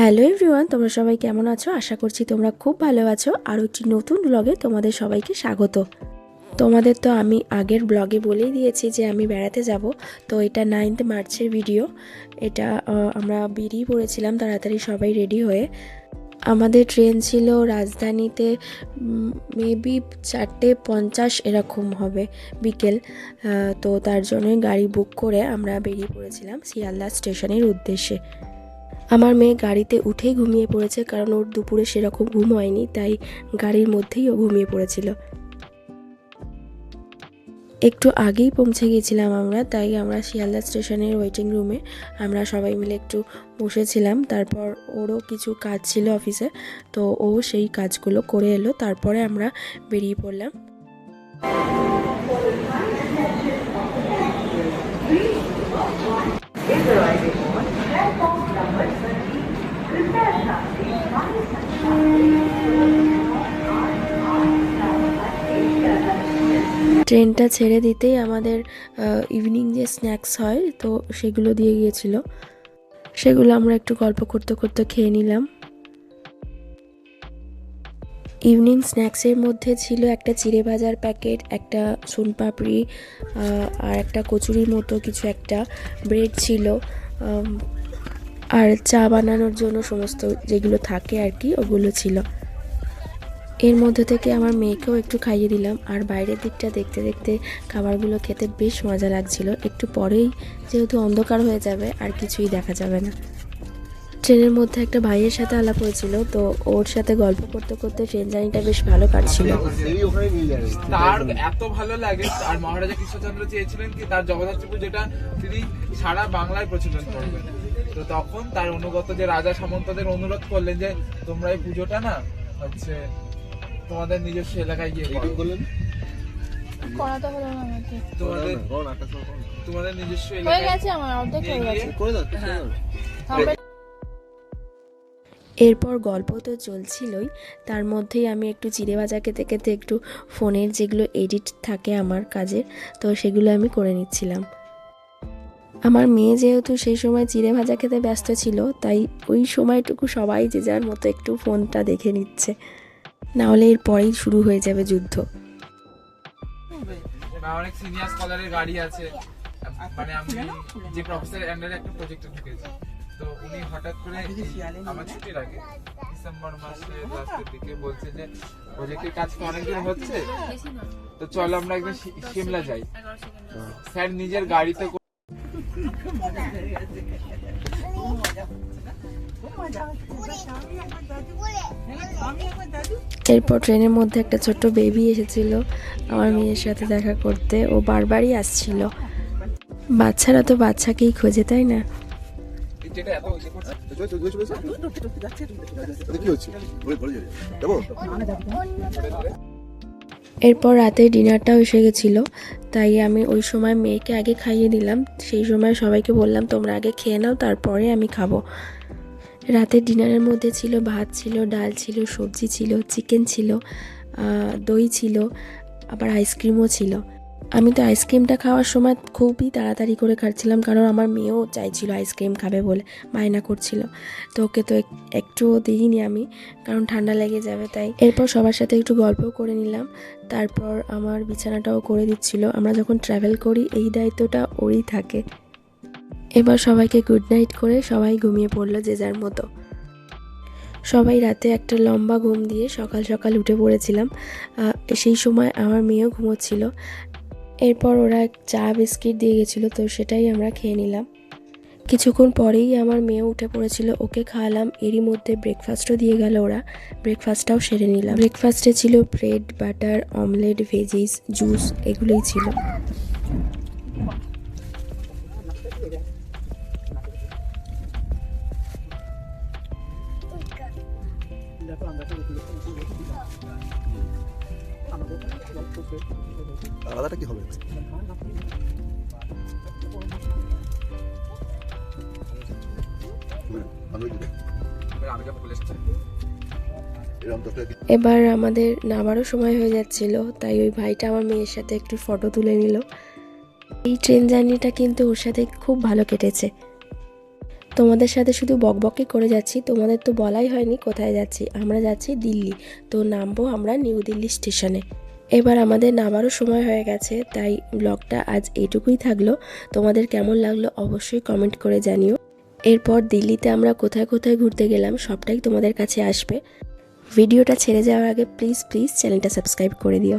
Hello everyone, তোমরা সবাই কেমন আছো? আশা করছি তোমরা খুব ভালো আছো। আর একটি নতুন ব্লগে তোমাদের সবাইকে স্বাগত। তোমাদের তো আমি আগের ব্লগে বলেই দিয়েছি যে আমি বেড়াতে যাব। তো এটা 9 মার্চের ভিডিও। এটা আমরা বেরিয়ে পড়েছিলাম তাড়াতাড়ি সবাই রেডি হয়ে। আমাদের ট্রেন ছিল রাজধানীতে মেবি 4:50 এরকম হবে বিকেল। তো তার জন্যই গাড়ি বুক করে আমরা বেরিয়ে পড়েছিলাম শিয়ালদা স্টেশনের উদ্দেশ্যে। আমার মেয়ে গাড়িতে উঠেই ঘুমিয়ে পড়েছে, কারণ ওর দুপুরে সেরকম ঘুম হয়নি, তাই গাড়ির মধ্যেই ও ঘুমিয়ে পড়েছিল। একটু আগেই পৌঁছে গিয়েছিলাম আমরা, তাই আমরা শিয়ালদা স্টেশনের ওয়েটিং রুমে আমরা সবাই মিলে একটু বসেছিলাম। তারপর ওরও কিছু কাজ ছিল অফিসে, তো ও সেই কাজগুলো করে এলো। তারপরে আমরা বেরিয়ে পড়লাম। ট্রেনটা ছেড়ে দিতেই আমাদের ইভিনিং যে স্ন্যাক্স হয় তো সেগুলো দিয়ে গিয়েছিল, সেগুলো আমরা একটু গল্প করতে করতে খেয়ে নিলাম। ইভিনিং স্ন্যাক্সের মধ্যে ছিল একটা চিড়ে ভাজার প্যাকেট, একটা সোনপাপড়ি, আর একটা কচুরির মতো কিছু, একটা ব্রেড ছিল, আর চা বানানোর জন্য সমস্ত যেগুলো থাকে আর কি ওগুলো ছিল। এর মধ্যে থেকে আমার মেয়েকেও একটু খাইয়ে দিলাম। আর বাইরের দিকটা দেখতে দেখতে খাবারগুলো খেতে বেশ মজা লাগছিল। একটু পরেই যেহেতু অন্ধকার হয়ে যাবে আর কিছুই দেখা যাবে না। ট্রেনের মধ্যে একটা ভাইয়ের সাথে আলাপ হয়েছিল, তো ওর সাথে গল্প করতে করতে ট্রেন জার্নিটা বেশ ভালো কাটছিল। তার এত ভালো লাগে। আর মহারাজা কৃষ্ণচন্দ্র চেয়েছিলেন কি তার জগদ্ধাত্রী পুজোটা তিনি সারা বাংলায় প্রচলন করবেন। তো তখন তার অনুগত যে রাজা সামন্তদের অনুরোধ করলেন যে তোমরা এই পুজোটা না হচ্ছে তোমাদের নিজস্ব এলাকায় গিয়ে করলেন। তোমাদের নিজস্ব এলাকায়। এরপর গল্প তো চলছিলই, তার মধ্যেই আমি একটু চিড়ে ভাজা খেতে খেতে একটু ফোনের যেগুলো এডিট থাকে আমার কাজের, তো সেগুলো আমি করে নিচ্ছিলাম। আমার মেয়ে যেহেতু সেই সময় চিড়ে ভাজা খেতে ব্যস্ত ছিল, তাই ওই সময়টুকু সবাই যে যার মতো একটু ফোনটা দেখে নিচ্ছে, নাহলে এরপরেই শুরু হয়ে যাবে যুদ্ধ। অনেক সিনিয়র স্কলারের গাড়ি আছে, মানে আমি যে প্রফেসর আন্ডারে একটা প্রজেক্টে ঢুকেছি। তো উনি হঠাৎ করে আমার ছুটির আগে ডিসেম্বর মাসের লাস্টের দিকে বলছে যে প্রজেক্টের কাজ তো অনেকদিন হচ্ছে, তো চলো আমরা একদিন সিমলা যাই। স্যার নিজের গাড়িতে এরপর ট্রেনের মধ্যে একটা ছোট্ট বেবি এসেছিল আমার মেয়ের সাথে দেখা করতে। ও বারবারই আসছিল। বাচ্চারা তো বাচ্চাকেই খোঁজে, তাই না? এরপর রাতে ডিনারটাও এসে গেছিলো, তাই আমি ওই সময় মেয়েকে আগে খাইয়ে দিলাম। সেই সময় সবাইকে বললাম তোমরা আগে খেয়ে নাও, তারপরে আমি খাবো। রাতের ডিনারের মধ্যে ছিল ভাত, ছিল ডাল, ছিল সবজি, ছিল চিকেন, ছিল দই, ছিল আবার আইসক্রিমও ছিল। আমি তো আইসক্রিমটা খাওয়ার সময় খুবই তাড়াতাড়ি করে খাচ্ছিলাম, কারণ আমার মেয়েও চাইছিল আইসক্রিম খাবে বলে বায়না করছিল। তো ওকে তো একটুও দিইনি আমি, কারণ ঠান্ডা লেগে যাবে তাই। এরপর সবার সাথে একটু গল্প করে নিলাম। তারপর আমার বিছানাটাও করে দিচ্ছিল। আমরা যখন ট্রাভেল করি এই দায়িত্বটা ওরই থাকে। এবার সবাইকে গুড নাইট করে সবাই ঘুমিয়ে পড়লো যে যার মতো। সবাই রাতে একটা লম্বা ঘুম দিয়ে সকাল সকাল উঠে পড়েছিলাম। সেই সময় আমার মেয়েও ঘুমোচ্ছিল। এরপর ওরা চা বিস্কিট দিয়ে গেছিলো, তো সেটাই আমরা খেয়ে নিলাম। কিছুক্ষণ পরেই আমার মেয়েও উঠে পড়েছিল, ওকে খাওয়ালাম। এরই মধ্যে ব্রেকফাস্টও দিয়ে গেল ওরা, ব্রেকফাস্টটাও সেরে নিলাম। ব্রেকফাস্টে ছিল bread, butter, omelette, veggies, juice, এগুলোই ছিল। আলাদাটা কি হবে? এবার আমাদের নামারও সময় হয়ে যাচ্ছিল, তাই ওই ভাইটা আমার মেয়ের সাথে একটু ফটো তুলে নিল। এই ট্রেন জার্নিটা কিন্তু ওর সাথে খুব ভালো কেটেছে। তোমাদের সাথে শুধু বকবকই করে যাচ্ছি, তোমাদের তো বলাই হয়নি কোথায় যাচ্ছি। আমরা যাচ্ছি দিল্লি, তো নামবো আমরা নিউ দিল্লি স্টেশনে। এবার আমাদের নামারও সময় হয়ে গেছে, তাই ব্লগটা আজ এইটুকুই থাকলো। তোমাদের কেমন লাগলো অবশ্যই কমেন্ট করে জানিও। এরপর দিল্লিতে আমরা কোথায় কোথায় ঘুরতে গেলাম সবটাই তোমাদের কাছে আসবে। ভিডিওটা ছেড়ে যাওয়ার আগে প্লিজ চ্যানেলটা সাবস্ক্রাইব করে দিও।